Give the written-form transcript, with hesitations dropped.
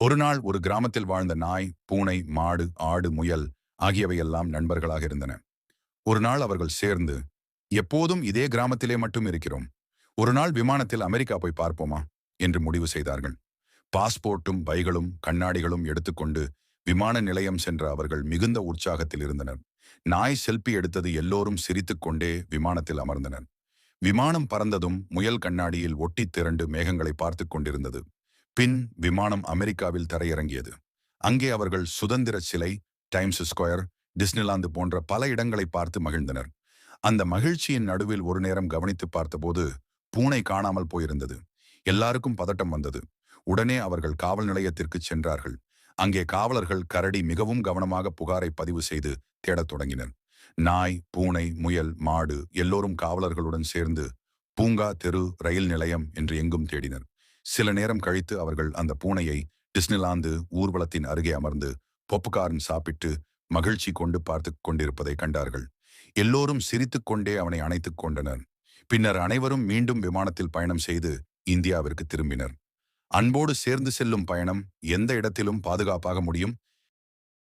ஒரு நாள் ஒரு கிராமத்தில் வாழ்ந்த நாய், பூனை, மாடு, ஆடு, முயல் ஆகியவையெல்லாம் நண்பர்களாக இருந்தன. ஒரு நாள் அவர்கள் சேர்ந்து, எப்போதும் இதே கிராமத்திலே மட்டும் இருக்கிறோம். ஒரு நாள் விமானத்தில் அமெரிக்கா போய் பார்ப்போமா என்று முடிவு செய்தார்கள். பாஸ்போர்ட்டும் பைகளும் கண்ணாடிகளும் எடுத்துக்கொண்டு விமான நிலையம் சென்ற அவர்கள் மிகுந்த உற்சாகத்தில் இருந்தனர். நாய் செல்ஃபி எடுத்தது எல்லோரும் சிரித்துக்கொண்டே விமானத்தில் அமர்ந்தனர். விமானம் பறந்ததும் முயல் கண்ணாடியில் ஒட்டித் திரண்டு மேகங்களை பார்த்துக் கொண்டிருந்தது. பின் விமானம் அமெரிக்காவில் தரையிறங்கியது. அங்கே அவர்கள் சுதந்திர சிலை, டைம்ஸ் ஸ்கொயர், டிஸ்னிலாந்து போன்ற பல இடங்களை பார்த்து மகிழ்ந்தனர். அந்த மகிழ்ச்சியின் நடுவில் ஒரு நேரம் கவனித்து பார்த்தபோது பூனை காணாமல் போயிருந்தது. எல்லாருக்கும் பதட்டம் வந்தது. உடனே அவர்கள் காவல் நிலையத்திற்கு சென்றார்கள். அங்கே காவலர்கள் கரடி மிகவும் கவனமாக புகாரை பதிவு செய்து தேடத் தொடங்கினர். நாய், பூனை, முயல், மாடு எல்லோரும் காவலர்களுடன் சேர்ந்து பூங்கா, தெரு, ரயில் நிலையம் என்று எங்கும் தேடினர். சில நேரம் கழித்து அவர்கள் அந்த பூனையை டிஸ்னிலாந்து ஊர்வலத்தின் அருகே அமர்ந்து பொப்புகார்ன் சாப்பிட்டு மகிழ்ச்சி கொண்டு பார்த்து கொண்டிருப்பதை கண்டார்கள். எல்லோரும் சிரித்துக்கொண்டே அவனை அணைத்துக் கொண்டனர். பின்னர் அனைவரும் மீண்டும் விமானத்தில் பயணம் செய்து இந்தியாவிற்கு திரும்பினர். அன்போடு சேர்ந்து செல்லும் பயணம் எந்த இடத்திலும் பாதுகாப்பாக முடியும்.